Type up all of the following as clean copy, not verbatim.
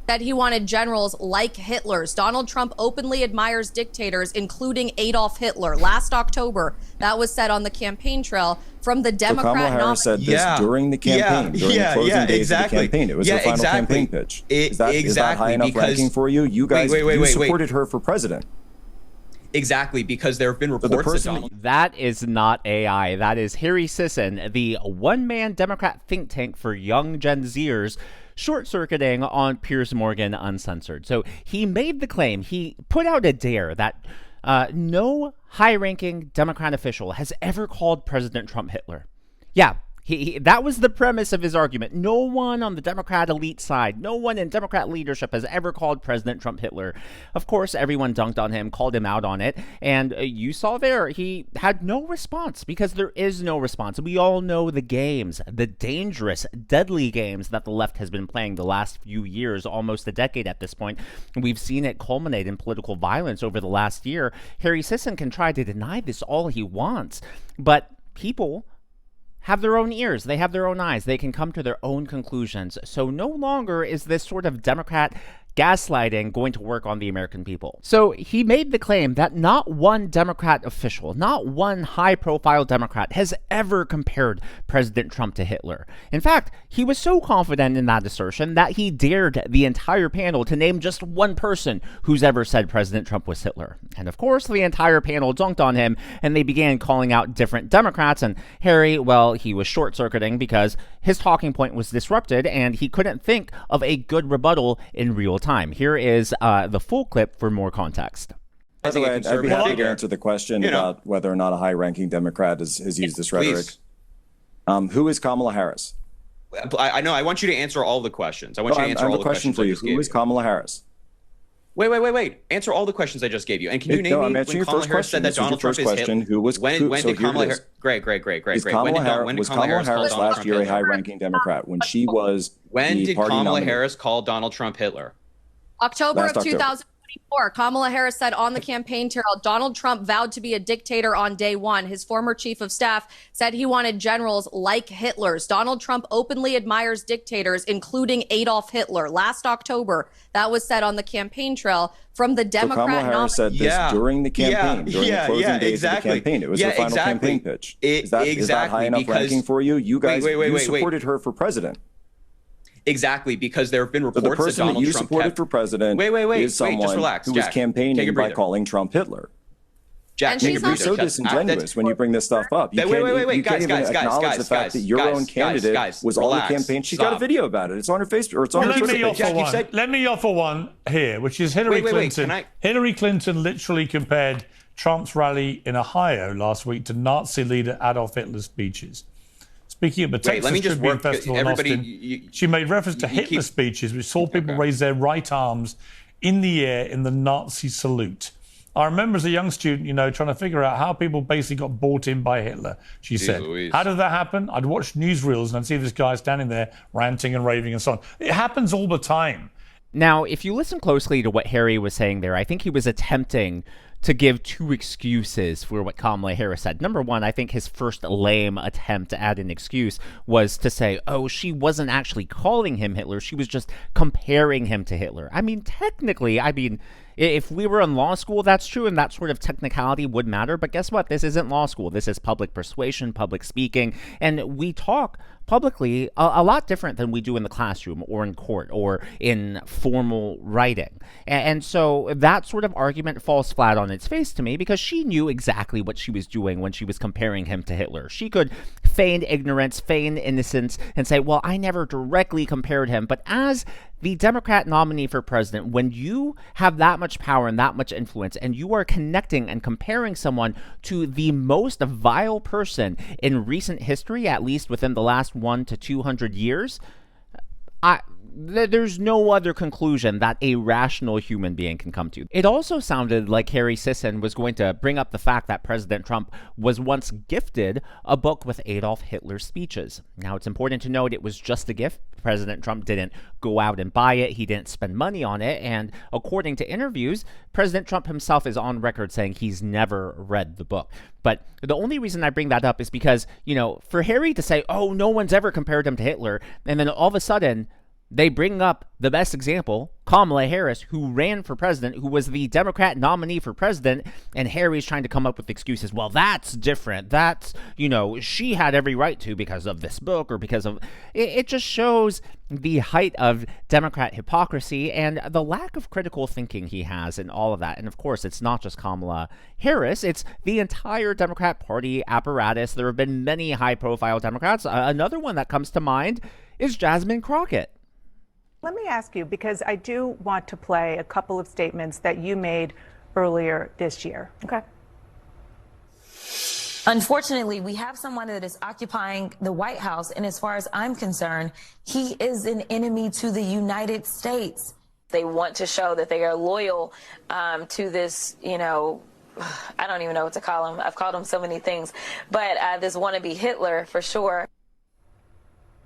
Said he wanted generals like Hitler's. Donald Trump openly admires dictators, including Adolf Hitler. Last October, that was said on the campaign trail from the Democrat. So Kamala Harris said this during the campaign, during the closing days of the campaign. It was her final campaign pitch. Is that high enough ranking for you? You guys, you supported her for president. Exactly, because there have been reports that is not AI. That is HarryJSisson, the one-man Democrat think tank for young Gen Zers, short-circuiting on Piers Morgan Uncensored. So he made the claim, he put out a dare that no high-ranking Democrat official has ever called President Trump Hitler. Yeah. That was the premise of his argument. No one on the Democrat elite side, no one in Democrat leadership has ever called President Trump Hitler. Of course, everyone dunked on him, called him out on it, and you saw there, he had no response because there is no response. We all know the games, the dangerous, deadly games that the left has been playing the last few years, almost a decade at this point. We've seen it culminate in political violence over the last year. HarryJSisson can try to deny this all he wants, but people have their own ears. They have their own eyes. They can come to their own conclusions. So no longer is this sort of Democrat gaslighting going to work on the American people. So he made the claim that not one Democrat official, not one high-profile Democrat has ever compared President Trump to Hitler. In fact, he was so confident in that assertion that he dared the entire panel to name just one person who's ever said President Trump was Hitler. And of course, the entire panel dunked on him, and they began calling out different Democrats. And Harry, well, he was short-circuiting because his talking point was disrupted, and he couldn't think of a good rebuttal in real time. Here is the full clip for more context. By the way, I'd be happy to answer the question about whether or not a high-ranking Democrat has used this rhetoric. Who is Kamala Harris? I know. I want you to answer all the questions. I want you to answer all the questions. For you. Who is Kamala Harris? Wait. Answer all the questions I just gave you. And can you name me when Kamala Harris said that Donald Trump is Hitler? When did Kamala Harris? Great. Was Kamala Harris last year a high-ranking Democrat when she was? When did Kamala Harris call Donald Trump Hitler? October of 2024, Kamala Harris said on the campaign trail, Donald Trump vowed to be a dictator on day one. His former chief of staff said he wanted generals like Hitler's. Donald Trump openly admires dictators, including Adolf Hitler. Last October, that was said on the campaign trail from the Democrat. So Kamala Harris said this during the campaign, during the closing days of the campaign. It was her final campaign pitch. Is that high enough ranking for you? You guys, you supported her for president. Exactly, because there have been reports the person that Donald that you Trump supported for president is someone just relax, who was campaigning by calling Trump Hitler. Jack, you're so disingenuous when you bring this stuff up. You can't even acknowledge the fact that your own candidate was on the campaign. She's got a video about it. It's on her Facebook, or it's on her Twitter page. Let me offer one here, which is Hillary Clinton. Hillary Clinton literally compared Trump's rally in Ohio last week to Nazi leader Adolf Hitler's speeches. Speaking of the Texas Tribune Festival in Austin, she made reference to Hitler's speeches, which saw people raise their right arms in the air in the Nazi salute. I remember as a young student, trying to figure out how people basically got bought in by Hitler, she said. How did that happen? I'd watch newsreels and I'd see this guy standing there ranting and raving and so on. It happens all the time. Now, if you listen closely to what Harry was saying there, I think he was attempting to give two excuses for what Kamala Harris said. Number one, I think his first lame attempt to add an excuse was to say, oh, she wasn't actually calling him Hitler. She was just comparing him to Hitler. I mean, technically, if we were in law school, that's true, and that sort of technicality would matter. But guess what? This isn't law school. This is public persuasion, public speaking, and we talk publicly a lot different than we do in the classroom or in court or in formal writing. And so that sort of argument falls flat on its face to me because she knew exactly what she was doing when she was comparing him to Hitler. She could feign ignorance, feign innocence, and say, well, I never directly compared him. But as the Democrat nominee for president, when you have that much power and that much influence, and you are connecting and comparing someone to the most vile person in recent history, at least within the last 100 to 200 years, there's no other conclusion that a rational human being can come to. It also sounded like HarryJSisson was going to bring up the fact that President Trump was once gifted a book with Adolf Hitler's speeches. Now, it's important to note it was just a gift. President Trump didn't go out and buy it. He didn't spend money on it. And according to interviews, President Trump himself is on record saying he's never read the book. But the only reason I bring that up is because, for Harry to say, oh, no one's ever compared him to Hitler, and then all of a sudden they bring up the best example, Kamala Harris, who ran for president, who was the Democrat nominee for president, and Harry's trying to come up with excuses. Well, that's different. That's, she had every right to because of this book or because of... It just shows the height of Democrat hypocrisy and the lack of critical thinking he has in all of that. And of course, it's not just Kamala Harris. It's the entire Democrat Party apparatus. There have been many high-profile Democrats. Another one that comes to mind is Jasmine Crockett. Let me ask you, because I do want to play a couple of statements that you made earlier this year. Okay. Unfortunately, we have someone that is occupying the White House, and as far as I'm concerned, he is an enemy to the United States. They want to show that they are loyal to this, I don't even know what to call him. I've called him so many things, but this wannabe Hitler for sure.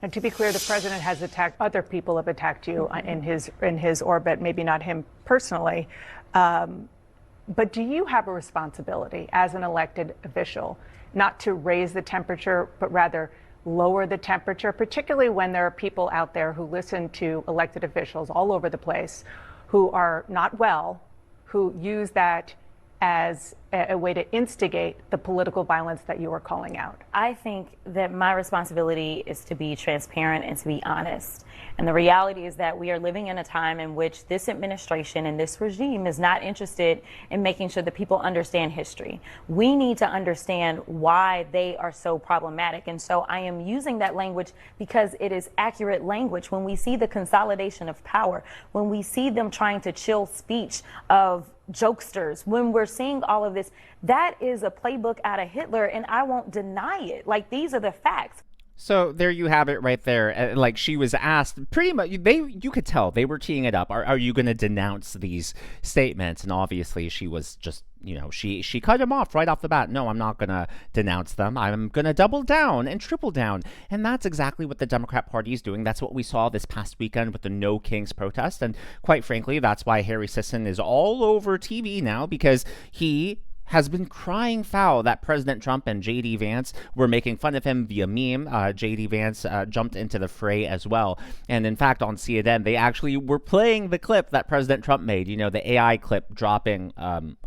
And to be clear, the president has attacked, other people have attacked you in his orbit, maybe not him personally. But do you have a responsibility as an elected official not to raise the temperature, but rather lower the temperature, particularly when there are people out there who listen to elected officials all over the place who are not well, who use that as a way to instigate the political violence that you are calling out? I think that my responsibility is to be transparent and to be honest. And the reality is that we are living in a time in which this administration and this regime is not interested in making sure that people understand history. We need to understand why they are so problematic. And so I am using that language because it is accurate language. When we see the consolidation of power, when we see them trying to chill speech of jokesters, when we're seeing all of this, that is a playbook out of Hitler, and I won't deny it. Like, these are the facts. So there you have it right there. Like, she was asked pretty much, you could tell they were teeing it up. Are you going to denounce these statements? And obviously she was just, she cut him off right off the bat. No, I'm not going to denounce them. I'm going to double down and triple down. And that's exactly what the Democrat Party is doing. That's what we saw this past weekend with the No Kings protest. And quite frankly, that's why Harry Sisson is all over TV now, because he has been crying foul that President Trump and JD Vance were making fun of him via meme. JD Vance jumped into the fray as well. And in fact, on CNN, they actually were playing the clip that President Trump made, the AI clip dropping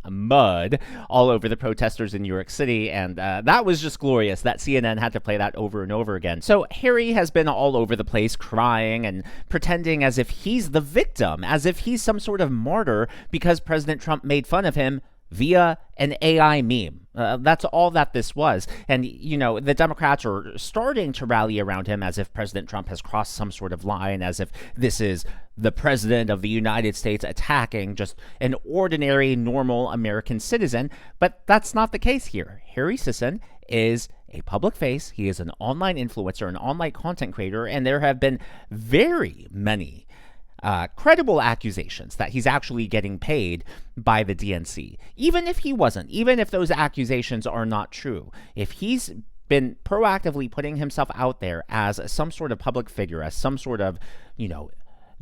mud all over the protesters in New York City. And that was just glorious that CNN had to play that over and over again. So Harry has been all over the place crying and pretending as if he's the victim, as if he's some sort of martyr because President Trump made fun of him via an AI meme. That's all that this was. And, the Democrats are starting to rally around him as if President Trump has crossed some sort of line, as if this is the president of the United States attacking just an ordinary, normal American citizen. But that's not the case here. Harry Sisson is a public face. He is an online influencer, an online content creator, and there have been very many credible accusations that he's actually getting paid by the DNC. Even if he wasn't, even if those accusations are not true, if he's been proactively putting himself out there as some sort of public figure, as some sort of,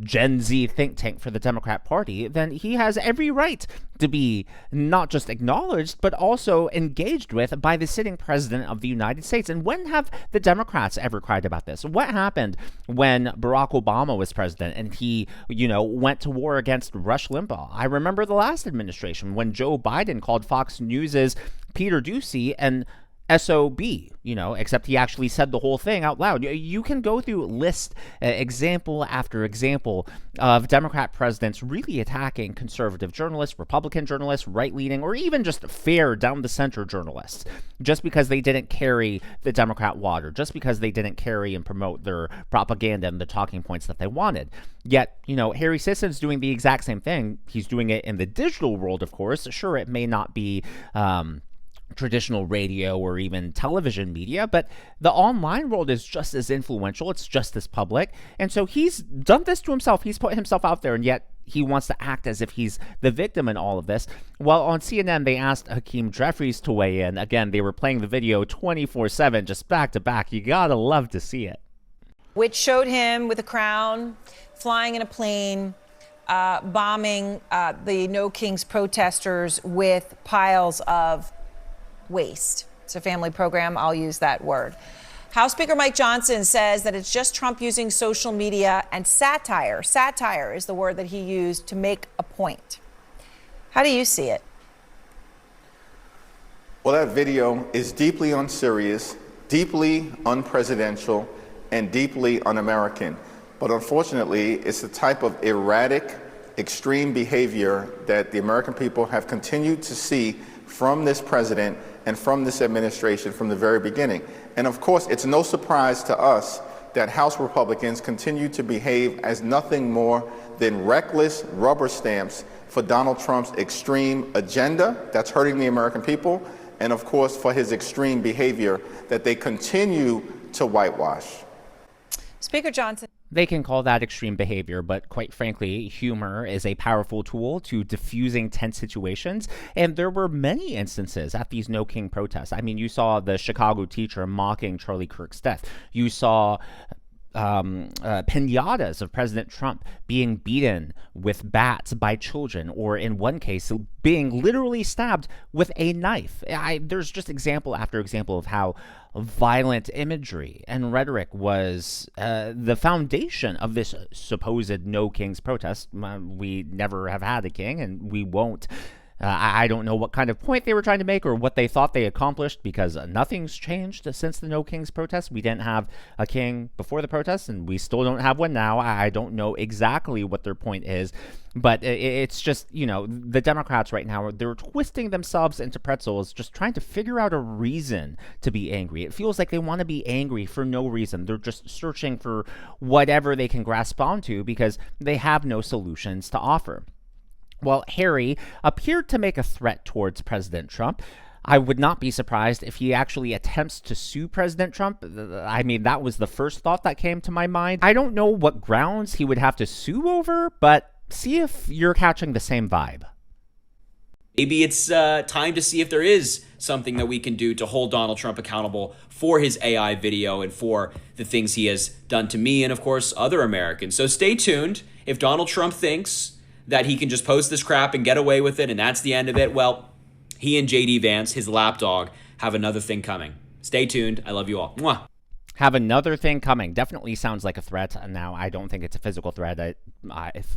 Gen Z think tank for the Democrat Party, then he has every right to be not just acknowledged, but also engaged with by the sitting president of the United States. And when have the Democrats ever cried about this? What happened when Barack Obama was president and he, went to war against Rush Limbaugh? I remember the last administration when Joe Biden called Fox News's Peter Doocy and SOB, except he actually said the whole thing out loud. You can go through list example after example of Democrat presidents really attacking conservative journalists, Republican journalists, right-leaning, or even just fair down-the-center journalists, just because they didn't carry the Democrat water, just because they didn't carry and promote their propaganda and the talking points that they wanted. Yet, Harry Sisson's doing the exact same thing. He's doing it in the digital world, of course. Sure, it may not be traditional radio or even television media, but the online world is just as influential. It's just as public. And so he's done this to himself. He's put himself out there, and yet he wants to act as if he's the victim in all of this. Well, on CNN, they asked Hakeem Jeffries to weigh in. Again, they were playing the video 24/7, just back to back. You gotta love to see it. Which showed him with a crown, flying in a plane, bombing the No Kings protesters with piles of waste. It's a family program. I'll use that word. House Speaker Mike Johnson says that it's just Trump using social media and satire. Satire is the word that he used to make a point. How do you see it? Well, that video is deeply unserious, deeply unpresidential, and deeply un-American. But unfortunately, it's the type of erratic, extreme behavior that the American people have continued to see from this president and from this administration from the very beginning. And of course, it's no surprise to us that House Republicans continue to behave as nothing more than reckless rubber stamps for Donald Trump's extreme agenda that's hurting the American people, and of course for his extreme behavior that they continue to whitewash. Speaker Johnson. They can call that extreme behavior, but quite frankly, humor is a powerful tool to diffusing tense situations. And there were many instances at these No King protests. I mean, you saw the Chicago teacher mocking Charlie Kirk's death. You saw pinatas of President Trump being beaten with bats by children, or in one case, being literally stabbed with a knife. There's just example after example of how violent imagery and rhetoric was the foundation of this supposed No Kings protest. We never have had a king, and we won't. I don't know what kind of point they were trying to make or what they thought they accomplished, because nothing's changed since the No Kings protest. We didn't have a king before the protest, and we still don't have one now. I don't know exactly what their point is, but it's just, you know, the Democrats right now, they're twisting themselves into pretzels, just trying to figure out a reason to be angry. It feels like they want to be angry for no reason. They're just searching for whatever they can grasp onto because they have no solutions to offer. Well, Harry appeared to make a threat towards President Trump. I would not be surprised if he actually attempts to sue President Trump. I mean, that was the first thought that came to my mind. I don't know what grounds he would have to sue over, but see if you're catching the same vibe. Maybe it's time to see if there is something that we can do to hold Donald Trump accountable for his AI video and for the things he has done to me and, of course, other Americans. So stay tuned. If Donald Trump thinks that he can just post this crap and get away with it and that's the end of it, well, he and JD Vance, his lapdog, have another thing coming. Stay tuned. I love you all. Mwah. Have another thing coming. Definitely sounds like a threat. Now, I don't think it's a physical threat.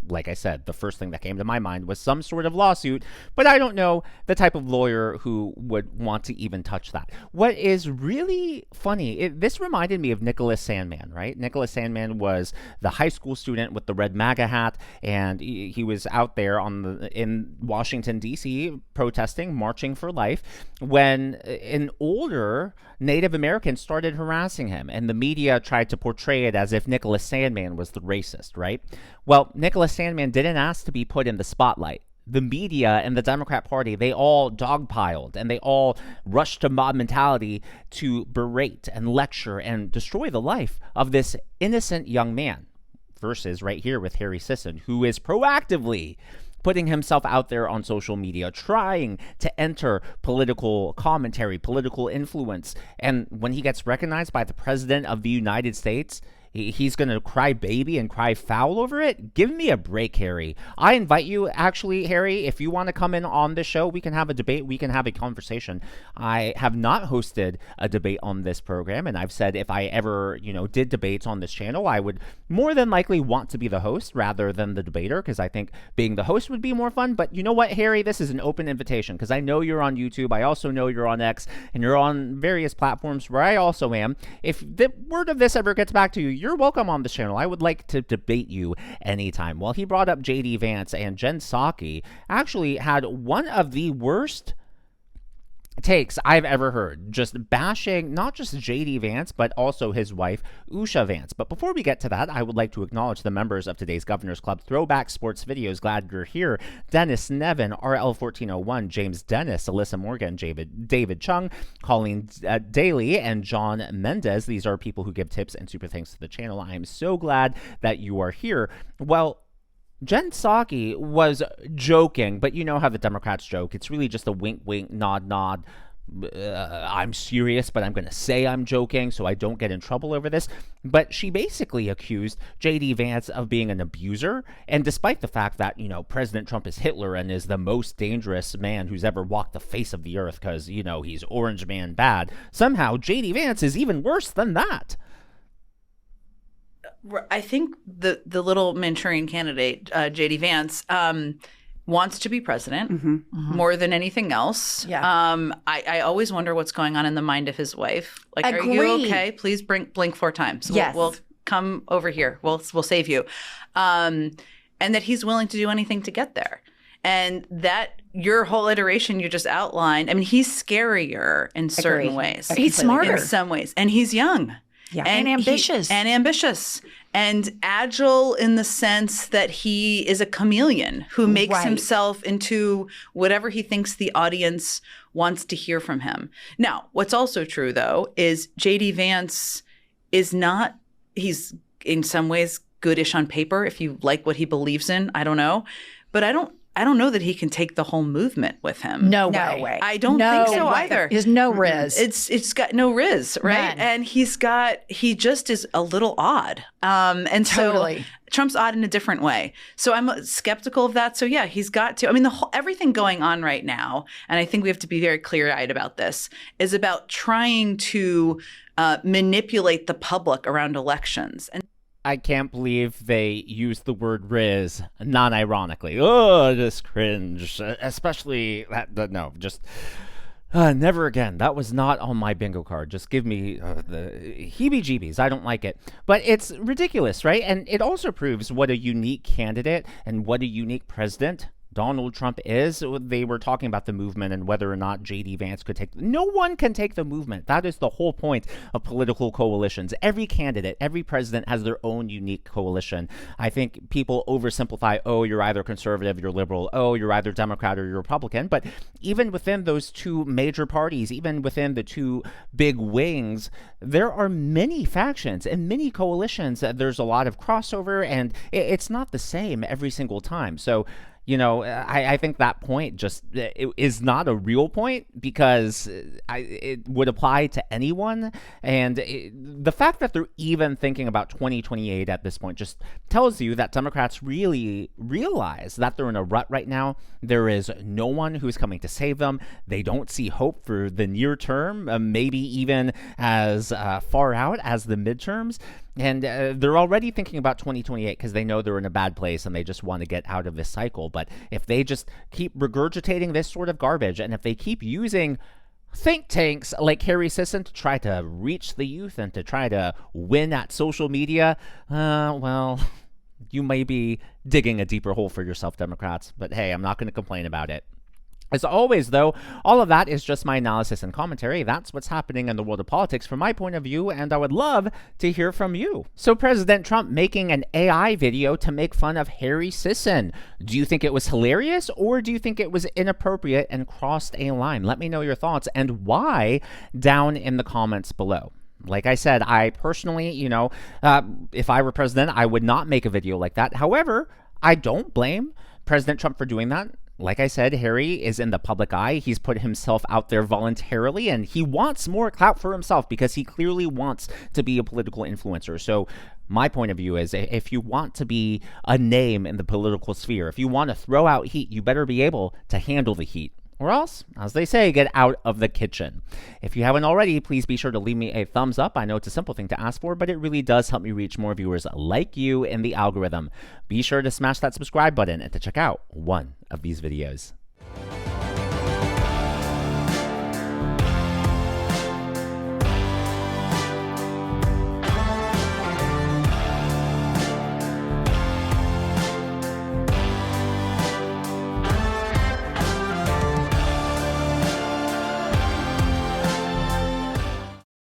Like I said, the first thing that came to my mind was some sort of lawsuit, but I don't know the type of lawyer who would want to even touch that. What is really funny, this reminded me of Nicholas Sandmann, right? Nicholas Sandmann was the high school student with the red MAGA hat, and he was out there in Washington, D.C., protesting, marching for life, when an older Native American started harassing him, and the media tried to portray it as if Nicholas Sandmann was the racist, right? Well, Nicholas Sandmann didn't ask to be put in the spotlight. The media and the Democrat Party, they all dogpiled, and they all rushed to mob mentality to berate and lecture and destroy the life of this innocent young man. Versus right here with Harry Sisson, who is proactively putting himself out there on social media, trying to enter political commentary, political influence. And when he gets recognized by the President of the United States, he's going to cry baby and cry foul over it? Give me a break, Harry. I invite you, actually, Harry, if you want to come in on this show, we can have a debate. We can have a conversation. I have not hosted a debate on this program, and I've said if I ever, did debates on this channel, I would more than likely want to be the host rather than the debater, because I think being the host would be more fun. But you know what, Harry? This is an open invitation, because I know you're on YouTube. I also know you're on X, and you're on various platforms where I also am. If the word of this ever gets back to you, you're welcome on this channel. I would like to debate you anytime. Well, he brought up JD Vance, and Jen Psaki actually had one of the worst takes I've ever heard, just bashing not just JD Vance, but also his wife, Usha Vance. But before we get to that, I would like to acknowledge the members of today's Governor's Club Throwback Sports Videos. Glad you're here. Dennis Nevin, RL1401, James Dennis, Alyssa Morgan, David Chung, Colleen Daly, and John Mendez. These are people who give tips and super thanks to the channel. I am so glad that you are here. Well, Jen Psaki was joking, but you know how the Democrats joke. It's really just a wink, wink, nod, nod, I'm serious, but I'm going to say I'm joking so I don't get in trouble over this. But she basically accused JD Vance of being an abuser. And despite the fact that, President Trump is Hitler and is the most dangerous man who's ever walked the face of the earth because, he's Orange Man bad, somehow JD Vance is even worse than that. I think the little Manchurian candidate, JD Vance, wants to be president more than anything else. Yeah. I always wonder what's going on in the mind of his wife. Like, are you okay? Please blink 4 times. Yes. We'll come over here. We'll save you. And that he's willing to do anything to get there. And that your whole iteration you just outlined, I mean, he's scarier in certain ways. He's smarter. In some ways. And he's young. Yeah. And ambitious. And agile in the sense that he is a chameleon who makes himself into whatever he thinks the audience wants to hear from him. Now, what's also true, though, is JD Vance is not, he's in some ways goodish on paper if you like what he believes in. I don't know. But I don't know that he can take the whole movement with him. No way. I don't think so either. There's no riz. It's got no riz, right? None. And he just is a little odd. And totally. So Trump's odd in a different way. So I'm skeptical of that. So yeah, he's got to. I mean, everything going on right now, and I think we have to be very clear-eyed about this, is about trying to manipulate the public around elections. And I can't believe they used the word riz non-ironically. Oh, just cringe. Especially never again. That was not on my bingo card. Just give me the heebie-jeebies. I don't like it. But it's ridiculous, right? And it also proves what a unique candidate and what a unique president Donald Trump is. They were talking about the movement and whether or not JD Vance could take. No one can take the movement. That is the whole point of political coalitions. Every candidate, every president has their own unique coalition. I think people oversimplify, oh, you're either conservative, you're liberal, oh, you're either Democrat or you're Republican. But even within those two major parties, even within the two big wings, there are many factions and many coalitions. There's a lot of crossover, and it's not the same every single time. So I think that point just is not a real point because it would apply to anyone. And the fact that they're even thinking about 2028 at this point just tells you that Democrats really realize that they're in a rut right now. There is no one who's coming to save them. They don't see hope for the near term, maybe even as far out as the midterms. And they're already thinking about 2028 because they know they're in a bad place and they just want to get out of this cycle. But if they just keep regurgitating this sort of garbage, and if they keep using think tanks like HarryJSisson to try to reach the youth and to try to win at social media, well, you may be digging a deeper hole for yourself, Democrats. But hey, I'm not going to complain about it. As always, though, all of that is just my analysis and commentary. That's what's happening in the world of politics from my point of view, and I would love to hear from you. So President Trump making an AI video to make fun of HarryJSisson. Do you think it was hilarious, or do you think it was inappropriate and crossed a line? Let me know your thoughts and why down in the comments below. Like I said, I personally, if I were president, I would not make a video like that. However, I don't blame President Trump for doing that. Like I said, Harry is in the public eye. He's put himself out there voluntarily, and he wants more clout for himself because he clearly wants to be a political influencer. So my point of view is if you want to be a name in the political sphere, if you want to throw out heat, you better be able to handle the heat. Or else, as they say, get out of the kitchen. If you haven't already, please be sure to leave me a thumbs up. I know it's a simple thing to ask for, but it really does help me reach more viewers like you in the algorithm. Be sure to smash that subscribe button and to check out one of these videos.